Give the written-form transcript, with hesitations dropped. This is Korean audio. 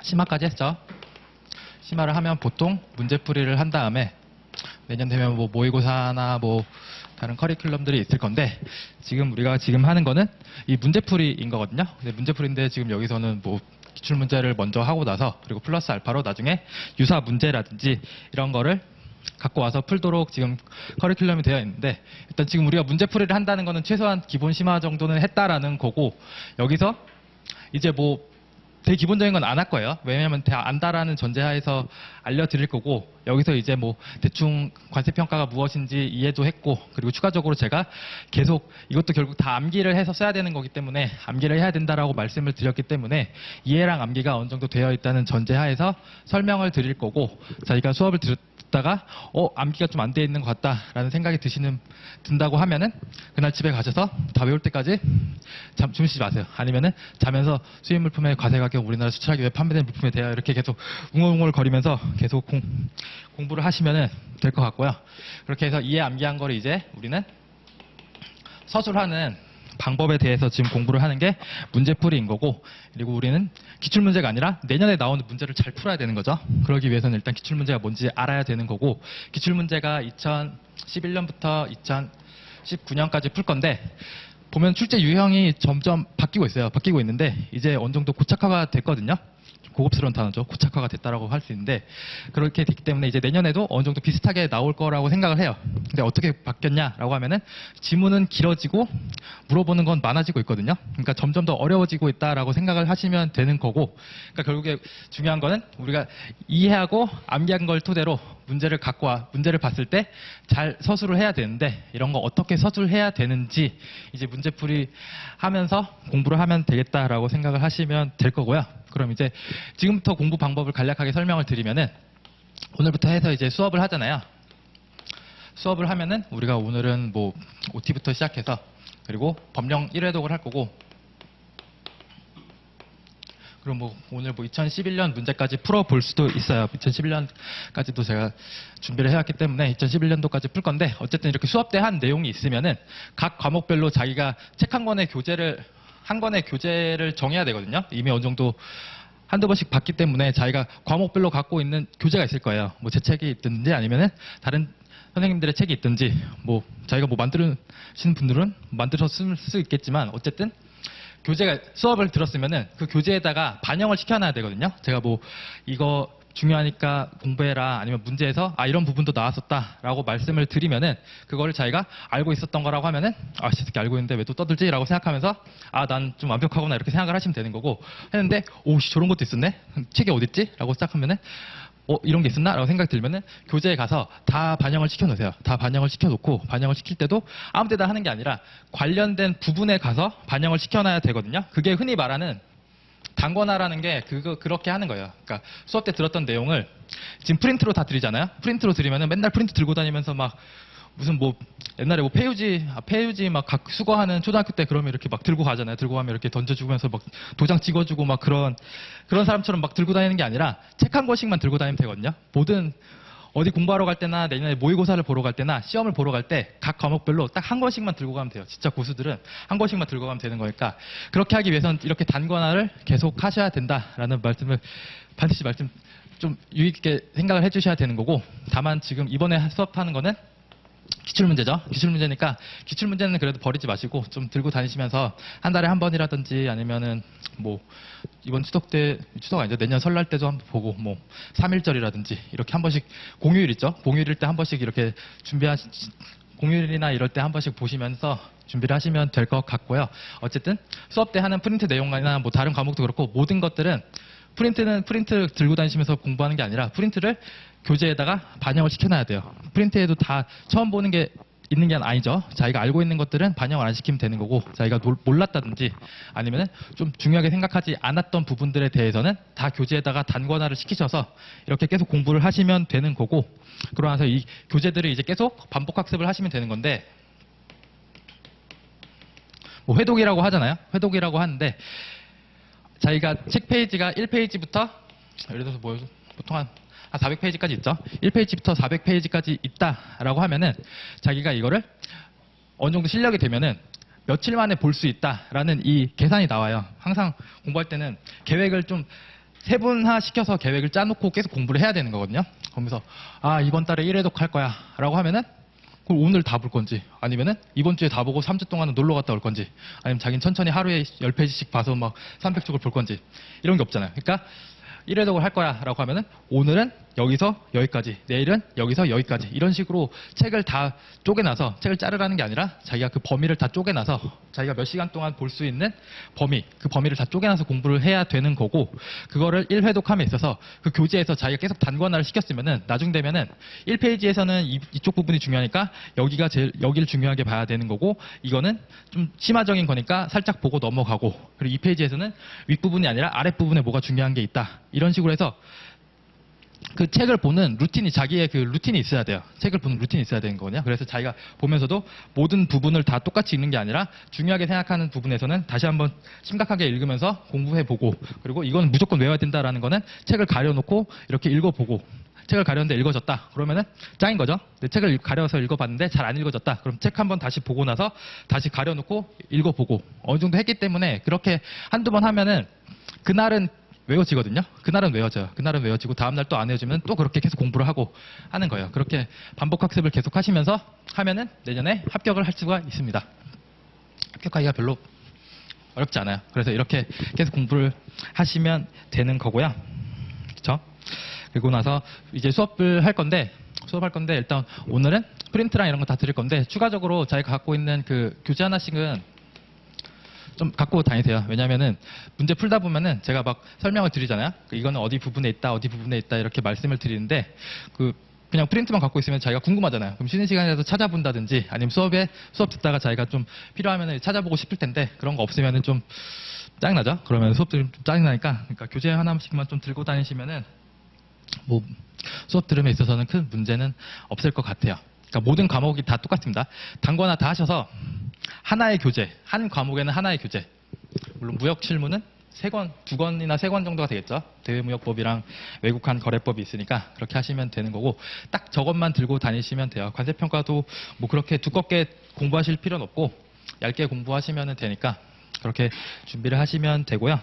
심화까지 했죠. 심화를 하면 보통 문제풀이를 한 다음에 내년 되면 뭐 모의고사나 뭐 다른 커리큘럼들이 있을 건데 우리가 지금 하는 거는 이 문제풀이인 거거든요. 근데 문제풀이인데 지금 여기서는 뭐 기출문제를 먼저 하고 나서 그리고 플러스 알파로 나중에 유사 문제라든지 이런 거를 갖고 와서 풀도록 지금 커리큘럼이 되어 있는데 일단 지금 우리가 문제풀이를 한다는 거는 최소한 기본 심화 정도는 했다라는 거고 여기서 이제 뭐 되게 기본적인 건 안 할 거예요. 왜냐하면 다 안다라는 전제하에서 알려드릴 거고 여기서 이제 뭐 대충 관세평가가 무엇인지 이해도 했고 그리고 추가적으로 제가 계속 이것도 결국 다 암기를 해서 써야 되는 거기 때문에 암기를 해야 된다라고 말씀을 드렸기 때문에 이해랑 암기가 어느 정도 되어 있다는 전제하에서 설명을 드릴 거고 저희가 수업을 듣다가 암기가 좀 안 돼 있는 것 같다라는 생각이 든다고 하면은 그날 집에 가셔서 다 외울 때까지 주무시지 마세요. 아니면은 자면서 수입 물품의 과세 가격 우리나라 수출하기 위해 판매된 물품에 대하여 이렇게 계속 웅얼웅얼 거리면서 계속 공부를 하시면은 될 것 같고요. 그렇게 해서 이해 암기한 거를 이제 우리는 서술하는 방법에 대해서 지금 공부를 하는 게 문제풀이인 거고 그리고 우리는 기출문제가 아니라 내년에 나오는 문제를 잘 풀어야 되는 거죠. 그러기 위해서는 일단 기출문제가 뭔지 알아야 되는 거고 기출문제가 2011년부터 2019년까지 풀 건데 보면 출제 유형이 점점 바뀌고 있어요. 바뀌고 있는데 이제 어느 정도 고착화가 됐거든요. 고급스러운 단어죠. 고착화가 됐다라고 할 수 있는데 그렇게 됐기 때문에 이제 내년에도 어느 정도 비슷하게 나올 거라고 생각을 해요. 근데 어떻게 바뀌었냐라고 하면은 지문은 길어지고 물어보는 건 많아지고 있거든요. 그러니까 점점 더 어려워지고 있다라고 생각을 하시면 되는 거고 그러니까 결국에 중요한 거는 우리가 이해하고 암기한 걸 토대로 문제를 갖고 문제를 봤을 때 잘 서술을 해야 되는데 이런 거 어떻게 서술해야 되는지 이제 문제풀이 하면서 공부를 하면 되겠다라고 생각을 하시면 될 거고요. 그럼 이제 지금부터 공부 방법을 간략하게 설명을 드리면은 오늘부터 해서 이제 수업을 하잖아요. 수업을 하면은 우리가 오늘은 뭐 OT부터 시작해서 그리고 법령 1회독을 할 거고 그럼 뭐 오늘 뭐 2011년 문제까지 풀어볼 수도 있어요. 2011년까지도 제가 준비를 해왔기 때문에 2011년도까지 풀 건데 어쨌든 이렇게 수업 때 한 내용이 있으면은 각 과목별로 자기가 책 한 권의 교재를 정해야 되거든요. 이미 어느 정도 한두 번씩 봤기 때문에 자기가 과목별로 갖고 있는 교재가 있을 거예요. 뭐 제 책이 있든지 아니면은 다른 선생님들의 책이 있든지 뭐 자기가 뭐 만드시는 분들은 만들어서 쓸 수 있겠지만 어쨌든 교재가 수업을 들었으면은 그 교재에다가 반영을 시켜놔야 되거든요. 제가 뭐 이거 중요하니까 공부해라 아니면 문제에서 이런 부분도 나왔었다라고 말씀을 드리면은 그거를 자기가 알고 있었던 거라고 하면은 이 새끼 알고 있는데 왜 또 떠들지라고 생각하면서 난 좀 완벽하구나 이렇게 생각을 하시면 되는 거고 했는데 저런 것도 있었네 책이 어딨지? 라고 시작하면은 이런 게 있었나? 라고 생각이 들면은 교재에 가서 다 반영을 시켜 놓으세요. 다 반영을 시켜 놓고 반영을 시킬 때도 아무 데다 하는 게 아니라 관련된 부분에 가서 반영을 시켜놔야 되거든요. 그게 흔히 말하는 단권화라는 게 그렇게 하는 거예요. 그러니까 수업 때 들었던 내용을 지금 프린트로 다 드리잖아요. 프린트로 드리면은 맨날 프린트 들고 다니면서 막 무슨 뭐 옛날에 뭐 폐유지 막 수거하는 초등학교 때 그러면 이렇게 막 들고 가잖아요. 들고 가면 이렇게 던져주면서 막 도장 찍어주고 막 그런 사람처럼 막 들고 다니는 게 아니라 책 한 권씩만 들고 다니면 되거든요. 모든 어디 공부하러 갈 때나 내년에 모의고사를 보러 갈 때나 시험을 보러 갈 때 각 과목별로 딱 한 권씩만 들고 가면 돼요. 진짜 고수들은 한 권씩만 들고 가면 되는 거니까 그렇게 하기 위해서는 이렇게 단권화를 계속 하셔야 된다라는 말씀을 반드시 좀 유익 있게 생각을 해주셔야 되는 거고 다만 지금 이번에 수업하는 거는 기출문제죠. 기출문제니까 기출문제는 그래도 버리지 마시고 좀 들고 다니시면서 한 달에 한 번이라든지 아니면은 뭐 이번 추석 아니죠. 내년 설날 때도 한번 보고 뭐 3.1절이라든지 이렇게 한 번씩 공휴일 있죠. 공휴일일 때 한 번씩 이렇게 공휴일이나 이럴 때 한 번씩 보시면서 준비를 하시면 될 것 같고요. 어쨌든 수업 때 하는 프린트 내용이나 뭐 다른 과목도 그렇고 모든 것들은 프린트 들고 다니시면서 공부하는 게 아니라 프린트를 교재에다가 반영을 시켜놔야 돼요. 프린트에도 다 처음 보는 게 있는 게 아니죠. 자기가 알고 있는 것들은 반영을 안 시키면 되는 거고 자기가 몰랐다든지 아니면은 좀 중요하게 생각하지 않았던 부분들에 대해서는 다 교재에다가 단권화를 시키셔서 이렇게 계속 공부를 하시면 되는 거고 그러고 나서 이 교재들을 이제 계속 반복 학습을 하시면 되는 건데 뭐 회독이라고 하잖아요. 회독이라고 하는데 자기가 책 페이지가 1페이지부터 예를 들어서 뭐 보통 한 400페이지까지 있죠. 1페이지부터 400페이지까지 있다라고 하면은 자기가 이거를 어느 정도 실력이 되면은 며칠 만에 볼 수 있다라는 이 계산이 나와요. 항상 공부할 때는 계획을 좀 세분화 시켜서 계획을 짜놓고 계속 공부를 해야 되는 거거든요. 그러면서 이번 달에 1회독 할 거야 라고 하면은 그럼 오늘 다 볼 건지, 아니면은 이번 주에 다 보고 3주 동안은 놀러 갔다 올 건지, 아니면 자기는 천천히 하루에 10페이지씩 봐서 막 300쪽을 볼 건지, 이런 게 없잖아요. 그러니까 1회독을 할 거야 라고 하면은 오늘은 여기서 여기까지, 내일은 여기서 여기까지, 이런 식으로 책을 다 쪼개놔서, 책을 자르라는 게 아니라 자기가 그 범위를 다 쪼개놔서 자기가 몇 시간 동안 볼 수 있는 범위, 그 범위를 다 쪼개놔서 공부를 해야 되는 거고, 그거를 1회독함에 있어서 그 교재에서 자기가 계속 단권화를 시켰으면은 나중 되면은 1페이지에서는 이쪽 부분이 중요하니까 여기를 중요하게 봐야 되는 거고, 이거는 좀 심화적인 거니까 살짝 보고 넘어가고, 그리고 2페이지에서는 윗부분이 아니라 아랫부분에 뭐가 중요한 게 있다, 이런 식으로 해서 그 책을 보는 루틴이, 자기의 그 루틴이 있어야 돼요. 책을 보는 루틴이 있어야 되는 거거든요. 그래서 자기가 보면서도 모든 부분을 다 똑같이 읽는 게 아니라 중요하게 생각하는 부분에서는 다시 한번 심각하게 읽으면서 공부해보고, 그리고 이건 무조건 외워야 된다라는 거는 책을 가려놓고 이렇게 읽어보고, 책을 가렸는데 읽어졌다 그러면은 짱인 거죠. 내 책을 가려서 읽어봤는데 잘 안 읽어졌다, 그럼 책 한번 다시 보고 나서 다시 가려놓고 읽어보고, 어느 정도 했기 때문에 그렇게 한두 번 하면은 그날은 외워지거든요. 그날은 외워져요. 그날은 외워지고 다음날 또 안 외워지면 또 그렇게 계속 공부를 하고 하는 거예요. 그렇게 반복 학습을 계속 하시면서 하면은 내년에 합격을 할 수가 있습니다. 합격하기가 별로 어렵지 않아요. 그래서 이렇게 계속 공부를 하시면 되는 거고요. 그렇죠? 그리고 나서 이제 수업할 건데 일단 오늘은 프린트랑 이런 거 다 드릴 건데, 추가적으로 자기가 갖고 있는 그 교재 하나씩은 좀 갖고 다니세요. 왜냐면은 문제 풀다 보면은 제가 막 설명을 드리잖아요. 이거는 어디 부분에 있다, 어디 부분에 있다, 이렇게 말씀을 드리는데, 그냥 프린트만 갖고 있으면 자기가 궁금하잖아요. 그럼 쉬는 시간에도 찾아본다든지, 아니면 수업 듣다가 자기가 좀 필요하면은 찾아보고 싶을 텐데, 그런 거 없으면은 좀 짜증나죠? 그러면 수업 들으면 좀 짜증나니까, 그러니까 교재 하나씩만 좀 들고 다니시면은 뭐 수업 들음에 있어서는 큰 문제는 없을 것 같아요. 그러니까 모든 과목이 다 똑같습니다. 단권화 다 하셔서 하나의 교재, 한 과목에는 하나의 교재. 물론 무역 실무는 2권이나 3권 정도가 되겠죠. 대외무역법이랑 외국한 거래법이 있으니까 그렇게 하시면 되는 거고, 딱 저것만 들고 다니시면 돼요. 관세평가도 뭐 그렇게 두껍게 공부하실 필요는 없고 얇게 공부하시면 되니까 그렇게 준비를 하시면 되고요.